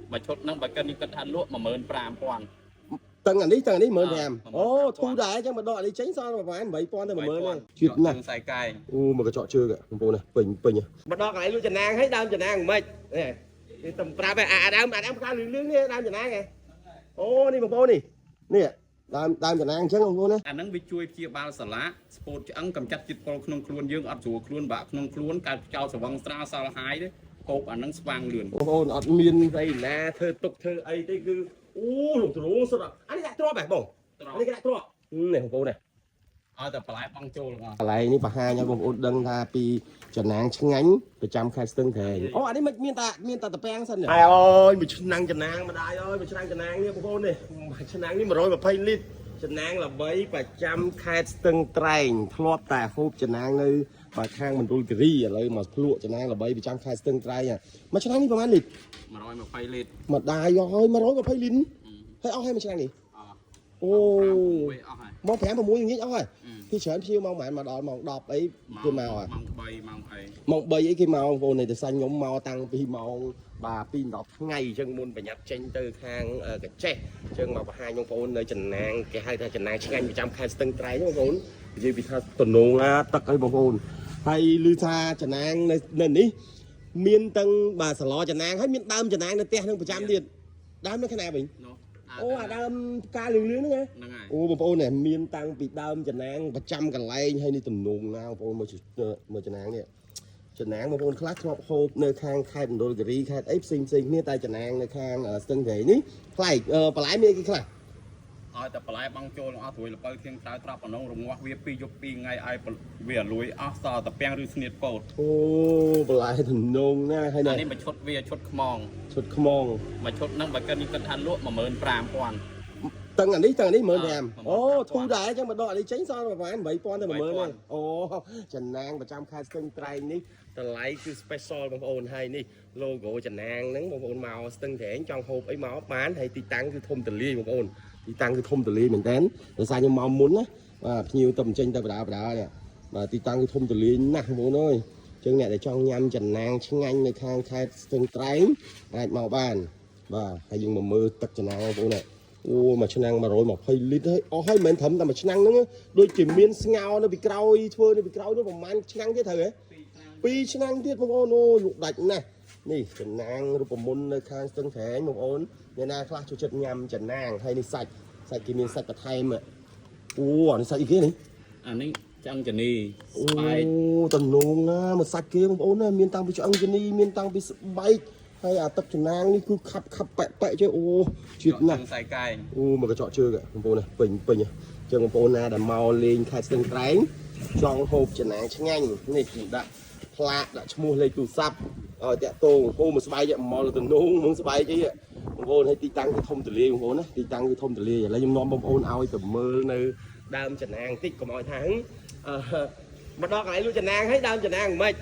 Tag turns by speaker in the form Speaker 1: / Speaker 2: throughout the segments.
Speaker 1: mà chốt năng bà cần đi cân than lúa mà mờn pram quan
Speaker 2: tầng anh đi mờn thèm ô thu đại chứ mà đợi đi tránh sao mà phải mấy con thôi mà mờn này chuyện này
Speaker 1: sai cay
Speaker 2: mà cái trọ chơi kìa con này bình bình mà đo cái này luôn trần nang hết đam trần nang mệt này tầm pram đam cá lươn đi đam trần nang này ô đi mà cô đi nè đam trần nang chứ không cô nữa
Speaker 1: anh nắng bị chui chia ba sả lá sport ăn cầm chặt chít pol không khuôn dương ấp chùa khuôn bạc không khuôn cả trao sờ văng tra sao hái đấy hộp anh nắng vàng lườn
Speaker 2: ô ọt miên đây nè thơ tục thơ ấy đây cứ lục lục sao đó anh lại trọ bẻ bông anh lại trọ nàyของcô này
Speaker 1: ឲ្យតែបន្លែបងចូលបង
Speaker 2: បន្លែនេះបង្ហាញឲ្យបងប្អូនដឹងថាពីចំណាងឆ្ងាញ់ប្រចាំខេត្តស្ទឹងត្រែងអូអានេះមិនមានតែតាពាំងសិនអើយមួយឆ្នាំងចំណាងម្ដាយអើយមួយឆ្នាំងចំណាងនេះបងប្អូននេះឆ្នាំងនេះ120លីត្រចំណាងល្បីប្រចាំខេត្តស្ទឹងត្រែងធ្លាប់តែហូបចំណាងនៅបើខាងមណ្ឌលគិរីឥឡូវមកភ្លក់ចំណាងល្បីប្រចាំខេត្តស្ទឹងត្រែងមួយឆ្នាំងនេះប្រហែលលីត្រ
Speaker 1: 120លីត្រ
Speaker 2: ម្ដាយអើយ120លីត្រហើយអស់ហើយមួយឆ្នាំងនេះអូមក5 6ល្ងាចអស់ហើយពីច្រើនភ្ញៀវមកប្រហែលមកដល់ម៉ោង10អីគេមកហ่ะម៉ោង3អីគេមកបងប្អូននេះទៅសាញ់ខ្ញុំមកតាំងពីម៉ោងបាទ2 10ថ្ងៃអញ្ចឹងមុនប្រញាប់ចេញទៅខាងកញ្ចេះអញ្ចឹងមកបង្ហាញបងប្អូននៅចំណាងគេហៅថាចំណាងឆ្ងាញ់ប្រចាំខេត្តស្ទឹងត្រែងបងប្អូននិយាយពីថាតំណងទឹកអីបងប្អូនហើយឮថាចំណាងនៅនេះមានទាំងបាទសឡចំណាងហើយមានដើមចំណាងនៅផ្ទះនឹងប្រចាំទៀតដើមនៅខាងណាវិញអូអាដើមផ្កាលឿងហ្នឹងហ៎អូបងប្អូននេះមានតាំងពីដើមចំណាងប្រចាំកន្លែងហើយនេះតំណងណាបងប្អូនមើលចំណាងនេះចំណាងបងប្អូនខ្លះធ្លាប់ហូបនៅខាងខេត្តមណ្ឌលគិរីខេត្តអីផ្សេងគ្នាតែចំណាងនៅខាងស្ទឹងត្រែងនេះប្លែកបន្លែមានអីខ្លះ
Speaker 1: ឲ្យតែបន្លែបងចូលអស់ត្រួយល្ពៅធៀងក្រៅត្រាប់ក្នុងរងាស់វា2យប់2ថ្ងៃឲ្យវាលួយអស់សល់តែពាំងឬស្នៀតពោត
Speaker 2: អូបន្លែតំណងណាហើយ
Speaker 1: នេះមកឈុតវាឈុតខ្មងមកឈុតហ្នឹងបើកិននេះគិតថាលក់15000តឹង
Speaker 2: អានេះមើលតាមអូធូរដែរអញ្ចឹងមកដកនេះចេញសល់ប្រហែល8000ទៅ10000ហ្នឹងអូចំណាងប្រចាំខេត្តស្ទឹងត្រែងនេះតម្លៃគឺ special បងប្អូនហើយនេះ logo ចំណាងហ្នឹងបងប្អូនមកស្ទឹងត្រែងចង់ហូបអីមកបានហើយទីតាំងគឺធំទលាយបងប្អូនទីតាំងគឺធំទលាយមែនតើដោយសារខ្ញុំមកមុនណាបាទភ្ញៀវទៅចេញទៅបដានេះបាទទីតាំងគឺធំទលាយណាស់បងប្អូនអើយអញ្ចឹងអ្នកដែលចង់ញ៉ាំចំណាងឆ្ងាញ់នៅខាងខេត្តស្ទឹងត្រែងអាចមកបានបាទហើយយើងមកមើលទឹកចំណាងបងប្អូនណាអូមួយឆ្នាំង120លីត្រហើយអស់ហើយមិនត្រឹមតែមួយឆ្នាំងហ្នឹងដូចជាមានស្ងោនៅពីក្រោយធ្វើនៅពីក្រោយនោះប្រហែលឆ្នាំងទៀតត្រូវហ៎2ឆ្នាំងទៀតបងប្អូនអូលក់ដាច់ណាស់នេះចំណាងរូបមន្តនៅខាងស្ទឹងត្រែងបងប្អូនអ្នកណាខ្លះចូលចិត្តញ៉ាំចំណាងហើយនេះសាច់គេមានសាច់បន្ថែមអូអានេះសាច់អីគេនេះ
Speaker 1: អានេះឆ្អឹងចនីស្បែក
Speaker 2: អូតំណងណាមកសាច់គេបងប្អូនណាមានតាំងពីឆ្អឹងចនីមានតាំងពីស្បែកហើយអាទឹកចំណាងនេះគឺខាប់ប៉ែចេះអូជាតិណាស់
Speaker 1: សាយកាយ
Speaker 2: អូមកកញ្ចក់ជើងបងប្អូនណាពេញអញ្ចឹងបងប្អូនណាដែលមកលេងខេត្តស្ទឹងត្រែងចង់ហូបចំណាងឆ្ងាញ់នេះខ្ញុំដាក់ផ្លាកដាក់ឈ្មោះលេខទូរស័ព្ទឲ្យតាក់ទងអូមកស្បែកមកតំណងមកស្បែកអីបងប្អូនហើយទីតាំងគឺធំទលាយបងប្អូនណាទីតាំងគឺធំទលាយឥឡូវខ្ញុំនាំបងប្អូនឲ្យទៅមើលនៅដើមចំណាងតិចកុំឲ្យថាមកដល់កន្លែងលក់ចំណាងហើយដើមចំណាងមិន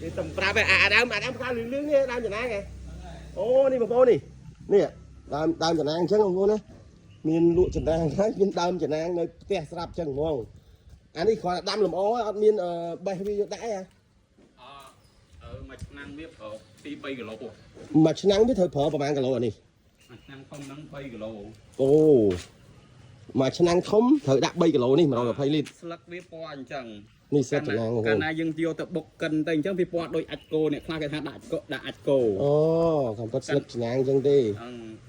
Speaker 2: នេះតំប្រាប់ដើមផ្កាលឿងនេះដើមចំណាងហ៎អូនេះបងប្អូននេះដើមចំណាងអញ្ចឹងបងប្អូនណាមានលក់ចំណាងហើយមានដើមចំណាងនៅផ្ទះស្រាប់អញ្ចឹងហ្មងអានេះគ្រាន់តែដាំលម្អអត់មានបេះវាយកដាក់ហ៎
Speaker 1: មួយឆ្នាំងវាប្រើ2-3គីឡូ
Speaker 2: មួយឆ្នាំងវាត្រូវប្រើប្រហែលគីឡូអានេះ
Speaker 1: មួយឆ្នាំងធំហ្នឹង3គីឡូ
Speaker 2: អូមួយឆ្នាំងធំត្រូវដាក់3គីឡូនេះ120លីត្រ
Speaker 1: ស្លឹកវាពណ៌អញ្ចឹង
Speaker 2: នេះស្លឹកចំណាង
Speaker 1: កាលណាយើងយកទៅបុកកិនទៅអញ្ចឹងវាពណ៌ដូចអាចគោអ្នកខ្លះគេថាដាក់អាចគោ
Speaker 2: អូកំពុតស្លឹកចំណាងអញ្ចឹងទេ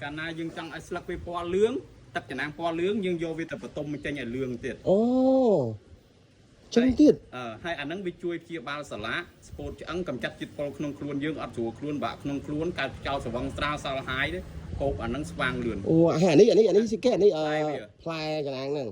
Speaker 1: កាលណាយើងចង់ឲ្យស្លឹកវាពណ៌លឿងទឹកចំណាងពណ៌លឿងយើងយកវាទៅបន្ទុំចេញឲ្យលឿងទៀត
Speaker 2: អូចឹងទៀត
Speaker 1: ហើយអាហ្នឹងវាជួយព្យាបាលសាឡាស្ពោតឆ្អឹងកម្ចាត់ជាតិពុលក្នុងខ្លួនយើងអត់ស្រួលខ្លួនបាក់ក្នុងខ្លួនកើតចោលស្រវឹងស្រាលសល់ហាយទេហូបអាហ្នឹងស្វាងលឿន
Speaker 2: អូអានេះស៊ីកែនេះផ្លែចំណាងហ្នឹង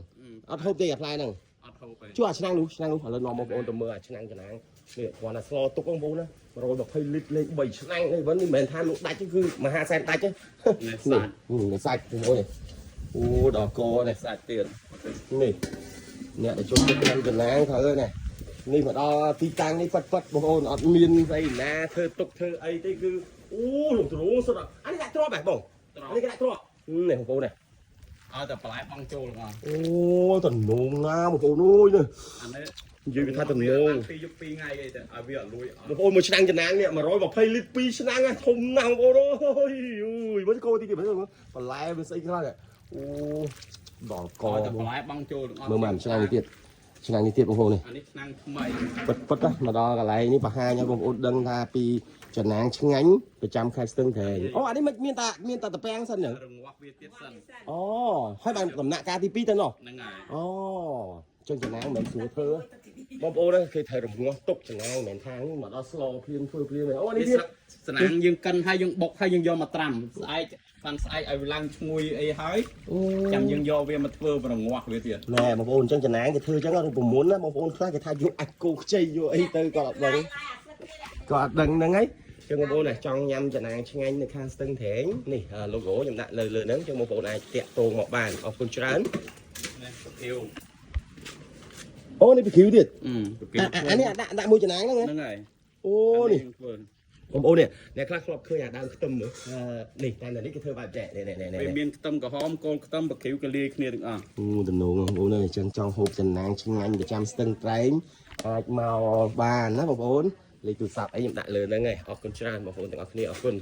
Speaker 2: អត់ហូបទេអាផ្លែហ្នឹង
Speaker 1: អត់ហូបទេ
Speaker 2: ជួអាឆ្នាំងនោះឥឡូវនាំបងប្អូនទៅមើលអាឆ្នាំងចំណាងនេះគ្រាន់តែស្លទុកបងប្អូនណា120លីត្រលេខ3ឆ្នាំងនេះវិញមិនមែនថាលក់ដាច់ទេគឺមហាសែនដាច់ទេនេះសាច់បងប្អូនអូដល់កនេះ
Speaker 1: សាច់ទៀត
Speaker 2: នេះអ្នកដែលចូលចិត្តញ៉ាំចំណាងត្រូវណានេះមកដល់ទីតាំងនេះប៉ិតបងប្អូនអត់មានស្អីណាធ្វើទុកធ្វើអីទេគឺអូលោកទ្រូងសុទ្ធអានេះដាក់ទ្របហ៎បងអានេះគេដាក់ទ្របនេះបងប្អូននេះ
Speaker 1: ឲ្យតែបន្លែបងចូលបង
Speaker 2: អូតំណងណាបងប្អូនអើយនេះ
Speaker 1: អានេះ
Speaker 2: និយាយថាតំណង
Speaker 1: 2យប់2ថ្ងៃអីទៅឲ្យវាអត់លួយ
Speaker 2: បងប្អូនមួយឆ្នាំងចំណាងនេះ120លីត្រ2ឆ្នាំងធំណាស់បងប្អូនអើយ mới cô thì kịp mới rồi còn lại mình xây ra này ô đỏ
Speaker 1: ក៏
Speaker 2: cò
Speaker 1: តែបន្លែបងចូលទាំងអស់
Speaker 2: mơ mànឆ្នាំទៀតឆ្នាំនេះទៀតបងប្អូននេះ
Speaker 1: អានេះឆ្នាំងថ្មី
Speaker 2: ពិតណាមកដល់កន្លែងនេះបង្ហាញឲ្យបងប្អូនដឹងថាពីចំណាងឆ្ងាញ់ប្រចាំខេត្តស្ទឹងត្រែងអូអានេះមិនមានតែតាពាំងសិនហ្នឹង
Speaker 1: រងាស់វាទៀតសិន
Speaker 2: អូហើយបានដំណាក់កាលទី2ទៅនោះ
Speaker 1: ហ្នឹងហើយ
Speaker 2: អូចឹងចំណាងមិនស្រួលធ្វើបងប្អូនគេត្រូវរងាស់ទុកចំណាងមិនខាងមកដល់ស្លោភ្លាមធ្វើភ្លាមអូនេះ
Speaker 1: នេះ
Speaker 2: ទៀត
Speaker 1: ស្នាងយើងកិនហើយយើងបុកហើយយើងយកមកត្រាំស្អែកបានស្អែកឲ្យវាឡើងឈ្ងុយអីហើយ
Speaker 2: អូ
Speaker 1: ចាំយើងយកវាមកធ្វើរងាស់វាទៀត
Speaker 2: ណែបងប្អូនចឹងចំណាងគេធ្វើចឹងអត់ប្រមុនណាបងប្អូនខ្លះគេថាយកអាចគោខ្ចីយកអីទៅក៏អត់ដឹងក៏អត់ដឹងហ្នឹងហើយចឹងបងប្អូនចង់ញ៉ាំចំណាងឆ្ងាញ់នៅខាងស្ទឹងត្រែងនេះ logo ខ្ញុំដាក់លើហ្នឹងចឹងបងប្អូនអាចតាក់ទងមកបានអរគុណច្រើន
Speaker 1: នេះគៀវ
Speaker 2: អូនេះពីគ្រូទៀត
Speaker 1: គៀវ
Speaker 2: អានេះដាក់មួយចំណាងហ្នឹង
Speaker 1: ហ្នឹងហើយ
Speaker 2: អូនេះ
Speaker 1: ធ្វើ
Speaker 2: បងប្អូននេះអ្នកខ្លះធ្លាប់ឃើញអាដើមខ្ទឹមមើលនេះតែនេះគេធ្វើបែបចែកនេះ
Speaker 1: វាមានខ្ទឹមក្រហមកូនខ្ទឹមបកគៀវក៏លាយគ្នាទាំងអស់
Speaker 2: អូតំណងបងប្អូនអញ្ចឹងចង់ហូបចំណាងឆ្ងាញ់ប្រចាំស្ទឹងត្រែងអាចមកបានណាបងប្អូនលេខទូរស័ព្ទអីខ្ញុំដាក់លើហ្នឹងហើយអរគុណច្រើនបងប្អូនទាំងអស់គ្នាអរគុណ